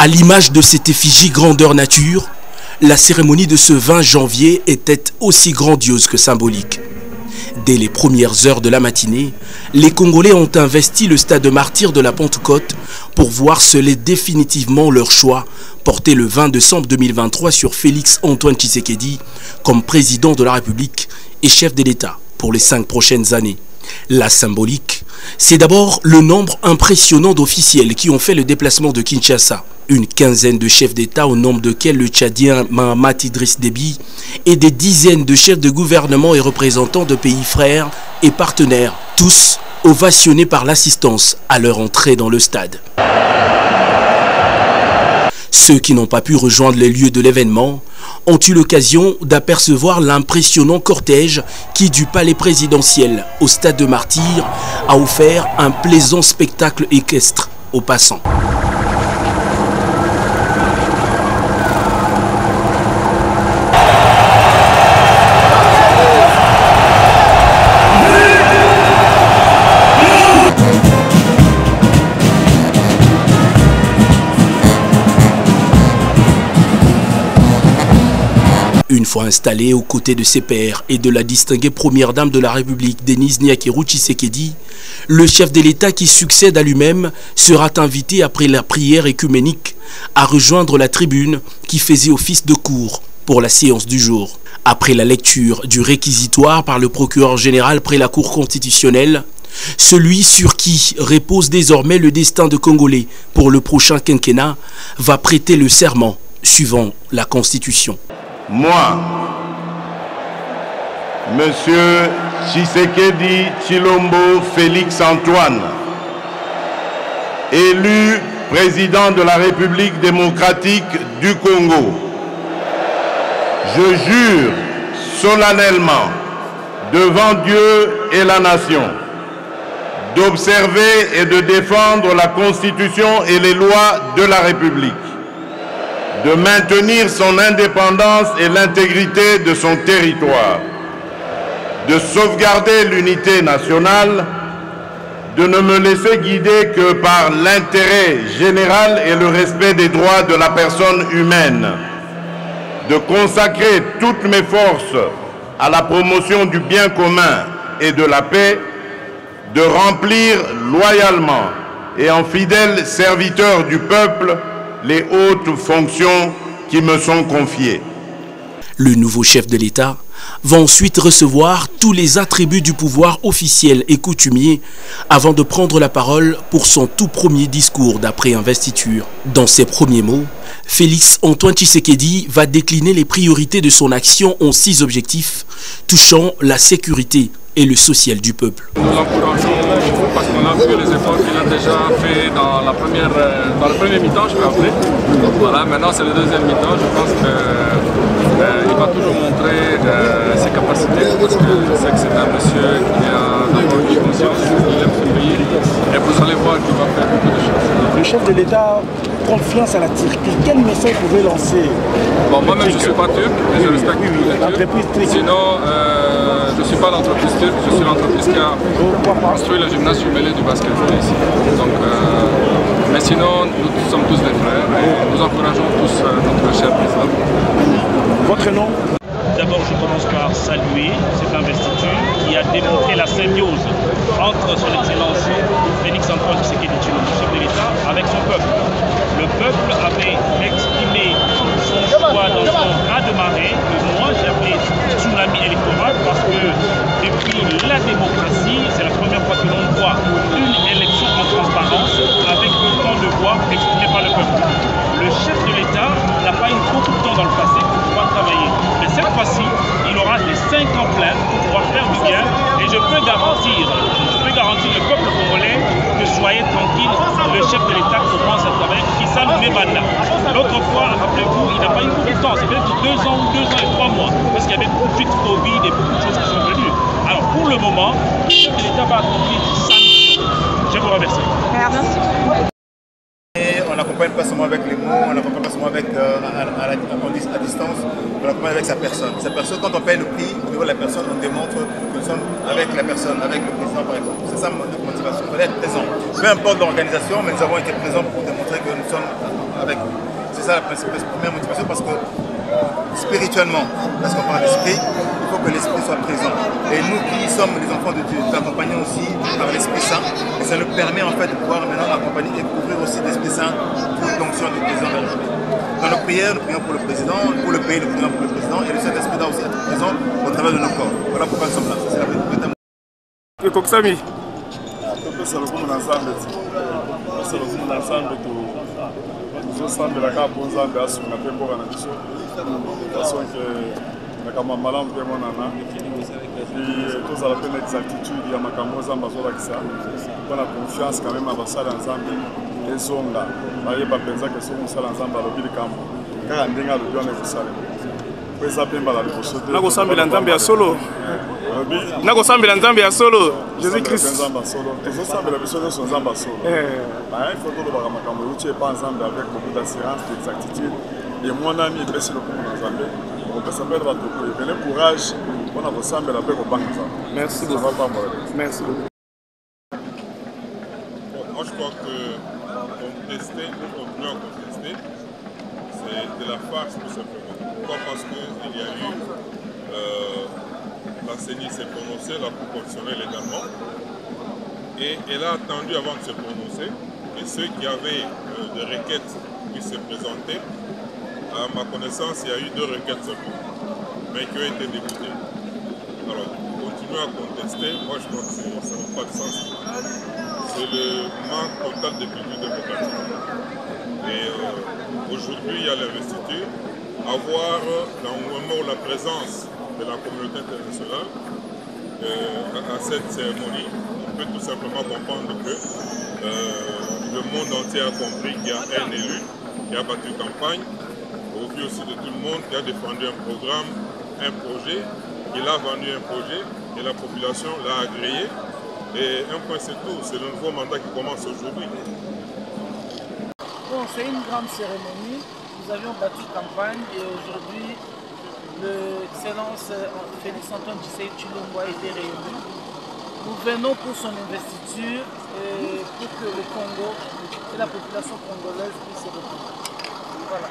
À l'image de cette effigie grandeur nature, la cérémonie de ce 20 janvier était aussi grandiose que symbolique. Dès les premières heures de la matinée, les Congolais ont investi le stade Martyrs de la Pentecôte pour voir sceller définitivement leur choix, porté le 20 décembre 2023 sur Félix Antoine Tshisekedi comme président de la République et chef de l'État pour les 5 prochaines années. La symbolique, c'est d'abord le nombre impressionnant d'officiels qui ont fait le déplacement de Kinshasa. Une quinzaine de chefs d'État au nombre desquels le Tchadien Mahamat Idriss Déby et des dizaines de chefs de gouvernement et représentants de pays frères et partenaires, tous ovationnés par l'assistance à leur entrée dans le stade. Ceux qui n'ont pas pu rejoindre les lieux de l'événement ont eu l'occasion d'apercevoir l'impressionnant cortège qui, du palais présidentiel au stade de Martyrs, a offert un plaisant spectacle équestre aux passants. Une fois installé aux côtés de ses pairs et de la distinguée première dame de la République, Denise Nyakeru Tshisekedi, le chef de l'État qui succède à lui-même sera invité après la prière écuménique à rejoindre la tribune qui faisait office de cour pour la séance du jour. Après la lecture du réquisitoire par le procureur général près la Cour constitutionnelle, celui sur qui repose désormais le destin de Congolais pour le prochain quinquennat va prêter le serment suivant la Constitution. Moi, Monsieur Tshisekedi Tshilombo Félix Antoine, élu président de la République démocratique du Congo, je jure solennellement devant Dieu et la nation d'observer et de défendre la Constitution et les lois de la République, de maintenir son indépendance et l'intégrité de son territoire, de sauvegarder l'unité nationale, de ne me laisser guider que par l'intérêt général et le respect des droits de la personne humaine, de consacrer toutes mes forces à la promotion du bien commun et de la paix, de remplir loyalement et en fidèle serviteur du peuple les hautes fonctions qui me sont confiées. Le nouveau chef de l'État va ensuite recevoir tous les attributs du pouvoir officiel et coutumier avant de prendre la parole pour son tout premier discours d'après-investiture. Dans ses premiers mots, Félix Antoine Tshisekedi va décliner les priorités de son action en 6 objectifs touchant la sécurité et le social du peuple. Nous encourageons parce qu'on a vu les efforts qu'il a déjà fait dans le premier mi-temps, je peux appeler. Voilà, maintenant c'est le deuxième mi-temps, je pense qu'il va toujours montrer ses capacités parce que je sais que c'est un monsieur qui a d'abord une conscience, il aime ce pays et vous allez voir qu'il va faire beaucoup de choses. Le chef de l'État confiance à la Turquie. Quel message vous pouvez lancer? Bon, moi-même je ne suis pas turc, mais je respecte les Turcs. Sinon, je ne suis pas l'entreprise turque, je suis l'entreprise qui a construit le gymnase jumelé du basketball ici. Donc, mais sinon, nous sommes tous des frères et nous encourageons tous notre cher président. Votre nom? D'abord, je commence par saluer cette investiture qui a démontré la symbiose entre son Excellence Félix Antoine Tshisekedi Tshilombo, chef de l'État, avec son peuple. Le peuple avait exprimé son choix dans son raz-de-marée que moi j'appelais tsunami électoral parce que depuis la démocratie, c'est la première fois que l'on voit une élection en transparence avec autant de voix exprimées par le peuple. Le chef de l'État n'a pas eu beaucoup de temps dans le passé pour pouvoir travailler. Mais cette fois-ci, il aura les 5 ans pleins pour pouvoir faire du bien. Et je peux garantir le peuple congolais que soyez tranquille, le chef de l'État commence à travailler, qui s'allume mes mandats. L'autre fois, rappelez-vous, il n'a pas eu beaucoup de temps, c'est peut-être 2 ans ou 2 ans et 3 mois, parce qu'il y avait beaucoup de suites Covid et beaucoup de choses qui sont venues. Alors pour le moment, le chef de l'État va accomplir sa mission. Je vous remercie. Merci. On n'accompagne pas seulement avec les mots, on n'accompagne pas seulement avec, à distance, on l'accompagne avec sa personne. Sa personne, quand on paye le prix au niveau de la personne, on démontre que nous sommes avec la personne, avec le président par exemple. C'est ça notre motivation, il fallait être présent. Peu importe l'organisation, mais nous avons été présents pour démontrer que nous sommes avec vous. C'est ça la première motivation, parce que spirituellement, parce qu'on parle d'esprit, il faut que l'esprit soit présent. Et nous qui sommes les enfants de Dieu, nous accompagnons aussi par l'Esprit Saint, et ça nous permet en fait de pouvoir maintenant accompagner et couvrir aussi l'Esprit Saint pour l'onction du président de la République. Dans nos prières, nous prions pour le président, pour le pays, nous prions pour le président, et le Saint-Esprit doit aussi être présent au travers de nos corps. Voilà pourquoi nous sommes là. C'est la vraie. Koksami. Topesa lokumu na Nzambe ti. Topesa lokumu na Nzambe tozosambelaka po Nzambe asunga mpe mboka na biso. Façon ke makambo ya malamu mpe emonana. Tozala mpe na exactitude ya makambo Nzambe azolakisa. Mpona confiance quand même ya basala ya Nzambe ezonga. Bayeba mpenza ke soki mosala Nzambe alobi likambo kaka ndenge alobi wana ekosalema. Po eza mpe mbala liboso te. Nakosambela Nzambe ya solo. Nakosambela Nzambe ya solo. Jésus Christ. Nzambe solo. Tozosambela biso nyonso Nzambe solo. Il faut tolobaka makambo euti epa Nzambe avec beaucoup d'assurance, d'exactitude. Emonani epesi lokumu na Nzambe. Opesa mpe bato ebele courage mpona kosambela mpe kobanga Nzambe. Merci beaucoup. Merci beaucoup. Moi je crois que contester ou continuer à contester, c'est de la farce tout simplement. Pourquoi? Parce qu'il y a eu la CENI s'est prononcée, la Cour constitutionnelle également, et elle a attendu avant de se prononcer que ceux qui avaient des requêtes puissent se présenter. À ma connaissance, il y a eu 2 requêtes seulement, mais qui ont été débutées. Alors, continuer à contester, moi je crois que ça n'a pas de sens. C'est le manque total de culture démocratique. Et aujourd'hui, il y a l'investiture. Avoir dans le moment où la présence de la communauté internationale à cette cérémonie, on peut tout simplement comprendre que le monde entier a compris qu'il y a un élu qui a battu campagne, au vu aussi de tout le monde, qui a défendu un programme, un projet, il a vendu un projet et la population l'a agréé. Et un point c'est tout, c'est le nouveau mandat qui commence aujourd'hui. Bon, c'est une grande cérémonie. Nous avions battu campagne et aujourd'hui, l'Excellence Félix-Antoine Tshisekedi Tshilombo a été réélu. Nous venons pour son investiture et pour que le Congo et la population congolaise puissent se retrouver. Voilà.